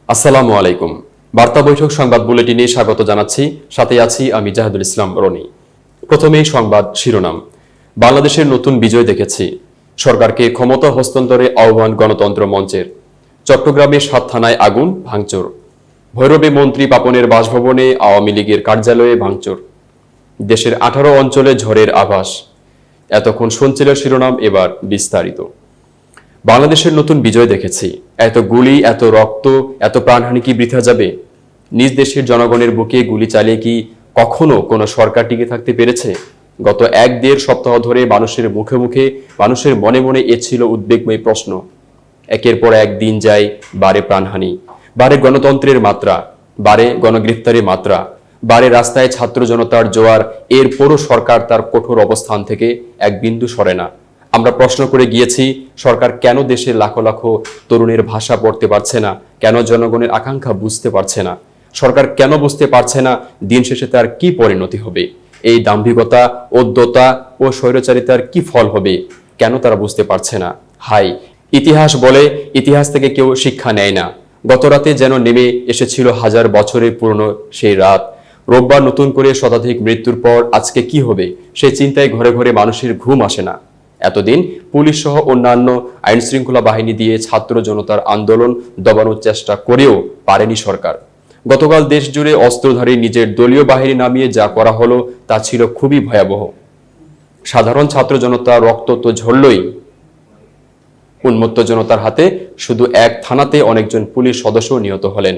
আসসালামু আলাইকুম। বার্তা বৈঠক সংবাদ বুলেটিনে স্বাগত জানাচ্ছি। সাথে আছি আমি জাহিদুল ইসলাম রনি। প্রথমেই সংবাদ শিরোনাম। বাংলাদেশের নতুন বিজয় দেখেছি, সরকারকে ক্ষমতা হস্তান্তরে আহ্বান গণতন্ত্র মঞ্চের। চট্টগ্রামে 7 থানায় আগুন, ভাঙচুর। ভৈরবে মন্ত্রী পাপনের বাসভবনে আওয়ামী লীগের কার্যালয়ে ভাঙচুর। দেশের 18 অঞ্চলে ঝড়ের আভাস। এতক্ষণ শুনছিলেন শিরোনাম, এবার বিস্তারিত। বাংলাদেশের নতুন বিজয় দেখেছি, এত গুলি, এত রক্ত, এত প্রাণহানি কি বৃথা যাবে? নিজ দেশের জনগণের বুকে গুলি চালিয়ে কি কখনো কোনো সরকার টিকে থাকতে পেরেছে? গত 1-1.5 সপ্তাহ ধরে মানুষের মুখে মুখে, মানুষের মনে মনে এ ছিল উদ্বেগময় প্রশ্ন। একের পর এক দিন যায়, বাড়ে প্রাণহানি, বাড়ে গণতন্ত্রের মাত্রা, বাড়ে গণগ্রেফতারের মাত্রা, বাড়ে রাস্তায় ছাত্র জনতার জোয়ার। এরপরও সরকার তার কঠোর অবস্থান থেকে এক বিন্দু সরে না। আমরা প্রশ্ন করে গিয়েছি, সরকার কেন দেশের লাখো লাখো তরুণের ভাষা পড়তে পারছে না? কেন জনগণের আকাঙ্ক্ষা বুঝতে পারছে না? সরকার কেন বুঝতে পারছে না দিন শেষে তার কি পরিণতি হবে? এই দাম্ভিকতা, উদ্যতা ও স্বৈরাচারিতার কি ফল হবে? কেন তারা বুঝতে পারছে না? হাই, ইতিহাস বলে ইতিহাস থেকে কেউ শিক্ষা নেয় না। গত রাতে যেন নেমে এসেছিল 1000 বছরের পুরনো সেই রাত। রোববার নতুন করে শতাধিক মৃত্যুর পর আজকে কি হবে সেই চিন্তায় ঘরে ঘরে মানুষের ঘুম আসে না। এতদিন পুলিশ সহ অন্যান্য আইন শৃঙ্খলা বাহিনী দিয়ে ছাত্র জনতার আন্দোলন দবানোর চেষ্টা করেও পারেনি সরকার। গতকাল দেশ জুড়ে অস্ত্রধারী নিজের দলীয় বাহিনী নামিয়ে যা করা হলো তা ছিল খুবই ভয়াবহ। সাধারণ ছাত্র জনতা রক্ত তো ঝরলই, উন্মত্ত জনতার হাতে শুধু এক থানাতে অনেকজন পুলিশ সদস্য নিহত হলেন।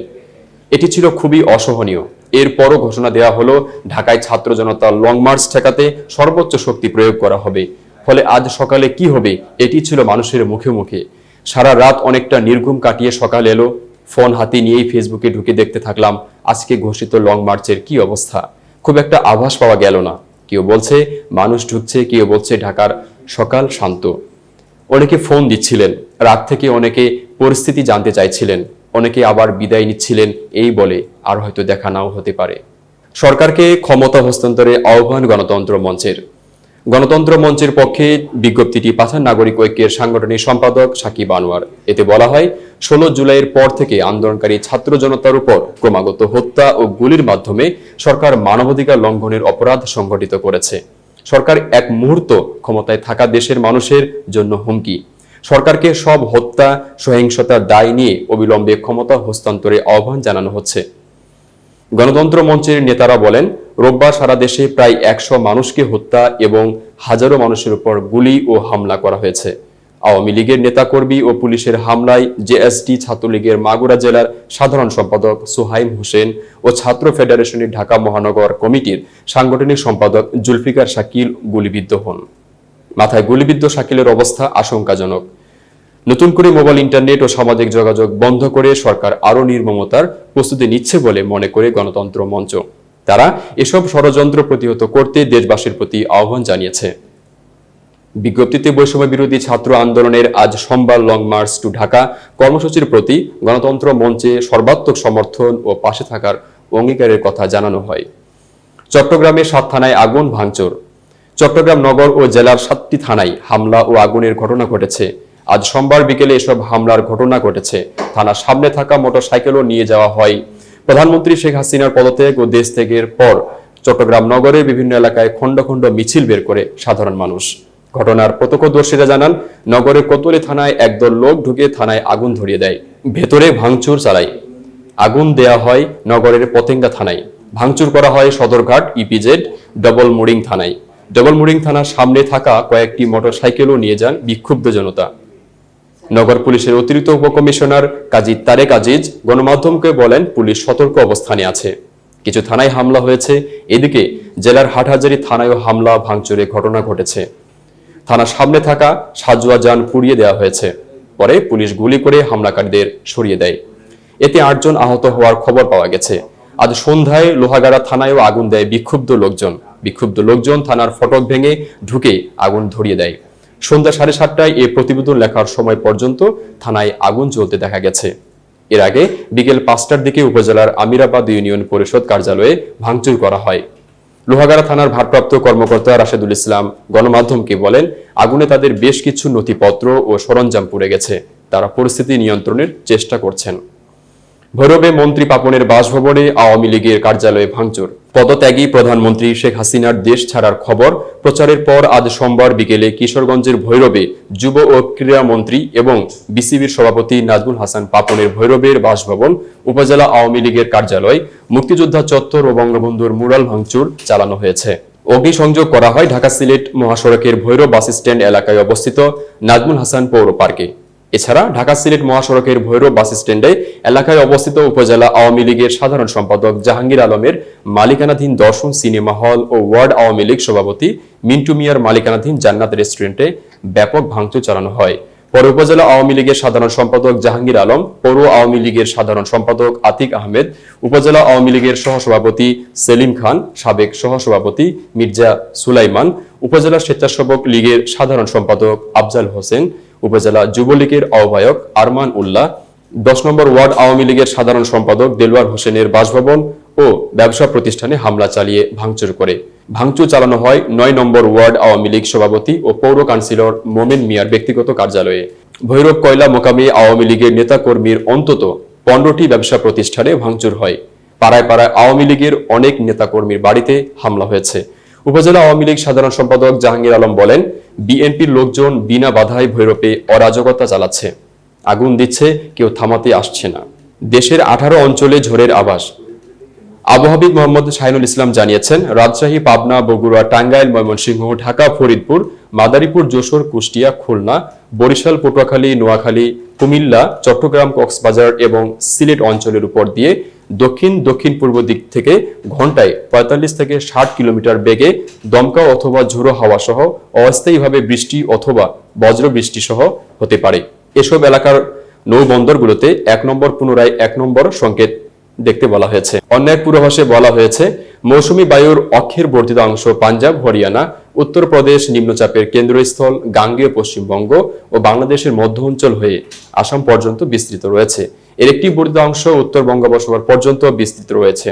এটি ছিল খুবই অসহনীয়। এরপরও ঘোষণা দেওয়া হলো ঢাকায় ছাত্র জনতা লং মার্চ ঠেকাতে সর্বোচ্চ শক্তি প্রয়োগ করা হবে। ফলে আজ সকালে কি হবে এটি ছিল মানুষের মুখে মুখে। সারা রাত অনেকটা নির্ঘুম কাটিয়ে সকাল এলো। ফোন হাতে নিয়েই ফেসবুকে ঢুকে দেখতে থাকলাম আজকে ঘোষিত লং মার্চের কি অবস্থা। খুব একটা আভাস পাওয়া গেল না। কেউ বলছে মানুষ ঢুকছে, কেউ বলছে ঢাকার সকাল শান্ত। অনেকে ফোন দিচ্ছিলেন, রাত থেকে অনেকে পরিস্থিতি জানতে চাইছিলেন, অনেকে আবার বিদায় নিচ্ছিলেন এই বলে আর হয়তো দেখা নাও হতে পারে। সরকারকে ক্ষমতা হস্তান্তরে আহ্বান গণতন্ত্র মঞ্চের। গণতন্ত্র মঞ্চের পক্ষে বিজ্ঞপ্তিটি পাঠান নাগরিক ঐক্যের সাংগঠনিক সম্পাদক সাকিব আনোয়ার। এতে বলা হয়, 16 জুলাইয়ের পর থেকে আন্দোলনকারী ছাত্র জনতার উপর ক্রমাগত হত্যা ও গুলির মাধ্যমে সরকার মানবাধিকার লঙ্ঘনের অপরাধ সংঘটিত করেছে। সরকার এক মুহূর্ত ক্ষমতায় থাকা দেশের মানুষের জন্য হুমকি। সরকারকে সব হত্যা, সহিংসতার দায় নিয়ে অবিলম্বে ক্ষমতা হস্তান্তরে আহ্বান জানানো হচ্ছে। গণতন্ত্র মঞ্চের নেতারা বলেন, রোববার সারা দেশে প্রায় 100 মানুষকে হত্যা এবং হাজারো মানুষের উপর গুলি ও হামলা করা হয়েছে। আওয়ামী লীগের নেতাকর্মী ও পুলিশের হামলায় জেএসটি ছাত্রলীগের মাগুরা জেলার সাধারণ সম্পাদক সোহাইম হোসেন ও ছাত্র ফেডারেশনের ঢাকা মহানগর কমিটির সাংগঠনিক সম্পাদক জুলফিকার শাকিল গুলিবিদ্ধ হন। মাথায় গুলিবিদ্ধ শাকিলের অবস্থা আশঙ্কাজনক। নতুন করে মোবাইল, ইন্টারনেট ও সামাজিক যোগাযোগ বন্ধ করে সরকার আরও নির্মমতার প্রস্তুতি নিচ্ছে বলে মনে করে গণতন্ত্র মঞ্চ। তারা এসব ষড়যন্ত্র প্রতিহত করতে দেশবাসীর প্রতি আহ্বান জানিয়েছে। বিজ্ঞপ্তিতে বৈষম্য বিরোধী ছাত্র আন্দোলনের আজ সোমবার লং মার্চ টু ঢাকা কর্মসূচির প্রতি গণতন্ত্র মঞ্চে সর্বাত্মক সমর্থন ও পাশে থাকার অঙ্গীকারের কথা জানানো হয়। চট্টগ্রামে 7 থানায় আগুন, ভাঙচুর। চট্টগ্রাম নগর ও জেলার 7টি থানায় হামলা ও আগুনের ঘটনা ঘটেছে। আজ সোমবার বিকেলে এসব হামলার ঘটনা ঘটেছে। থানার সামনে থাকা মোটরসাইকেলও নিয়ে যাওয়া হয়। প্রধানমন্ত্রী শেখ হাসিনার পদত্যাগ ও দেশ ত্যাগের পর চট্টগ্রাম নগরের বিভিন্ন এলাকায় খণ্ড খণ্ড মিছিল বের করে সাধারণ মানুষ। ঘটনার প্রত্যক্ষদর্শীরা জানান, নগরের কোতোয়ালি থানায় একদল লোক ঢুকে থানায় আগুন ধরিয়ে দেয়, ভেতরে ভাঙচুর চালায়। আগুন দেয়া হয় নগরের পতেঙ্গা থানায়। ভাঙচুর করা হয় সদরঘাট, ইপিজেড, ডবল মুড়িং থানায়। ডবল মুড়িং থানার সামনে থাকা কয়েকটি মোটরসাইকেলও নিয়ে যান বিক্ষুব্ধ জনতা। নগর পুলিশের অতিরিক্ত উপকমিশনার কাজী তারেক আজিজ গণমাধ্যমকে বলেন, পুলিশ সতর্ক অবস্থানে আছে। কিছু থানায় হামলা হয়েছে। এদিকে জেলার হাটহাজারী থানায়ও হামলা ভাঙচুরের ঘটনা ঘটেছে। থানার সামনে থাকা সাজোয়া যান পুড়িয়ে দেওয়া হয়েছে। পরে পুলিশ গুলি করে হামলাকারীদের সরিয়ে দেয়। এতে 8 জন আহত হওয়ার খবর পাওয়া গেছে। আজ সন্ধ্যায় লোহাগাড়া থানায়ও আগুন দেয় বিক্ষুব্ধ লোকজন। বিক্ষুব্ধ লোকজন থানার ফটক ভেঙে ঢুকে আগুন ধরিয়ে দেয়। সন্ধ্যা 7:30টায় এই প্রতিবেদন লেখার সময় পর্যন্ত থানায় আগুন জ্বলতে দেখা গেছে। এর আগে বিকেল 5টার দিকে উপজেলার আমিরাবাদ ইউনিয়ন পরিষদ কার্যালয়ে ভাঙচুর করা হয়। লোহাগাড়া থানার ভারপ্রাপ্ত কর্মকর্তা রাশেদুল ইসলাম গণমাধ্যমকে বলেন, আগুনে তাদের বেশ কিছু নথিপত্র ও সরঞ্জাম পুড়ে গেছে। তারা পরিস্থিতি নিয়ন্ত্রণের চেষ্টা করছেন। ভৈরবে মন্ত্রী পাপনের বাসভবনে আওয়ামী লীগের কার্যালয়ে ভাঙচুর। পদত্যাগী প্রধানমন্ত্রী শেখ হাসিনার দেশ ছাড়ার খবর প্রচারের পর আজ সোমবার বিকেলে কিশোরগঞ্জের ভৈরবে যুব ও ক্রীড়া মন্ত্রী এবং বিসিবির সভাপতি নাজমুল হাসান পাপনের ভৈরবের বাসভবন, উপজেলা আওয়ামী লীগের কার্যালয়, মুক্তিযোদ্ধা চত্বর ও বঙ্গবন্ধুর মুরাল ভাঙচুর চালানো হয়েছে। অগ্নিসংযোগ করা হয় ঢাকা সিলেট মহাসড়কের ভৈরব বাস স্ট্যান্ড এলাকায় অবস্থিত নাজমুল হাসান পৌর পার্কে। এছাড়া ঢাকা সিলেট মহাসড়কের ভৈরব বাস স্ট্যান্ডে এলাকায় অবস্থিত উপজেলা আওয়ামী লীগের সাধারণ সম্পাদক জাহাঙ্গীর আলমের মালিকানাধীন দর্শন সিনেমা হল ও ওয়ার্ড আওয়ামী লীগ সভাপতি মিন্টু মিয়ার মালিকানাধীন জান্নাত রেস্টুরেন্টে ব্যাপক ভাঙচুর চালানো হয়। পরে উপজেলা আওয়ামী লীগের সাধারণ সম্পাদক জাহাঙ্গীর আলম, পৌর আওয়ামী লীগের সাধারণ সম্পাদক আতিক আহমেদ, উপজেলা আওয়ামী লীগের সহসভাপতি সেলিম খান, সাবেক সহসভাপতি মির্জা সুলাইমান, উপজেলা স্বেচ্ছাসেবক লীগের সাধারণ সম্পাদক আফজাল হোসেন, উপজেলা যুবলীগের আহ্বায়ক আরমান উল্লাহ, 10 নম্বর ওয়ার্ড আওয়ামী লীগের সাধারণ সম্পাদক দেলওয়ার হোসেনের বাসভবন ও ব্যবসা প্রতিষ্ঠানে হামলা চালিয়ে ভাঙচুর করে। ভাঙচুর চালানো হয় 9 নম্বর ওয়ার্ড আওয়ামী লীগ সভাপতি ও পৌর কাউন্সিলর মোমেন মিয়ার ব্যক্তিগত কার্যালয়ে। ভৈরব কয়লা মোকামে আওয়ামী লীগের নেতাকর্মীর অন্তত 15টি ব্যবসা প্রতিষ্ঠানে ভাঙচুর হয়। পাড়ায় পাড়ায় আওয়ামী লীগের অনেক নেতাকর্মীর বাড়িতে হামলা হয়েছে। উপজেলা আওয়ামী লীগ সাধারণ সম্পাদক জাহাঙ্গীর আলম বলেন, বিএনপির লোকজন বিনা বাধায় ভৈরবে অরাজকতা চালাচ্ছে, আগুন দিচ্ছে, কেউ থামাতে আসছে না। দেশের 18 অঞ্চলে ঝড়ের আভাস। আবহাওয়াবিদ মোহাম্মদ শাহিনুল ইসলাম জানিয়েছেন, রাজশাহী, পাবনা, বগুড়া, টাঙ্গাইল, ময়মনসিংহ, ঢাকা, ফরিদপুর, মাদারীপুর, যশোর, কুষ্টিয়া, খুলনা, বরিশাল, পটুয়াখালী, নোয়াখালী, কুমিল্লা, চট্টগ্রাম, কক্সবাজার এবং সিলেট অঞ্চলের উপর দিয়ে দক্ষিণ পূর্ব দিক থেকে ঘন্টায় 45 থেকে 60 কিলোমিটার বেগে দমকা অথবা ঝোড়ো হাওয়া সহ অস্থায়ীভাবে বৃষ্টি অথবা বজ্র বৃষ্টি সহ হতে পারে। এসব এলাকার নৌবন্দরগুলোতে 1 নম্বর পুনরায় 1 নম্বর সংকেত দেখতে বলা হয়েছে। অন্য এক পূর্বাভাসে বলা হয়েছে, মৌসুমী বায়ুর অক্ষের বর্ধিত অংশ পাঞ্জাব, হরিয়ানা, উত্তরপ্রদেশ, নিম্নচাপের কেন্দ্রস্থল, গাঙ্গেয় পশ্চিমবঙ্গ ও বাংলাদেশের মধ্য অঞ্চল হয়ে আসাম পর্যন্ত বিস্তৃত রয়েছে। এর একটি বর্ধিত অংশ উত্তর বঙ্গোপসাগর পর্যন্ত বিস্তৃত রয়েছে।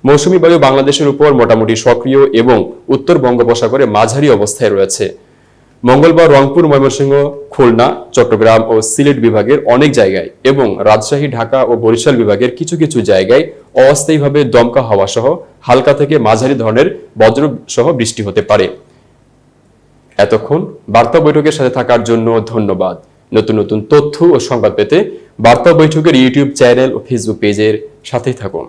মৌসুমী বায়ু বাংলাদেশের উপর মোটামুটি সক্রিয় এবং উত্তর বঙ্গোপসাগরে মাঝারি অবস্থায় রয়েছে। মঙ্গলবার রংপুর, ময়মনসিংহ, খুলনা, চট্টগ্রাম ও সিলেট বিভাগের অনেক জায়গায় এবং রাজশাহী, ঢাকা ও বরিশাল বিভাগের কিছু কিছু জায়গায় অস্থায়ীভাবে দমকা হাওয়া সহ হালকা থেকে মাঝারি ধরনের বজ্র সহ বৃষ্টি হতে পারে। এতক্ষণ বার্তা বৈঠকের সাথে থাকার জন্য ধন্যবাদ। নতুন নতুন তথ্য ও সংবাদ পেতে বার্তা বৈঠকের ইউটিউব চ্যানেল ও ফেসবুক পেজের সাথেই থাকুন।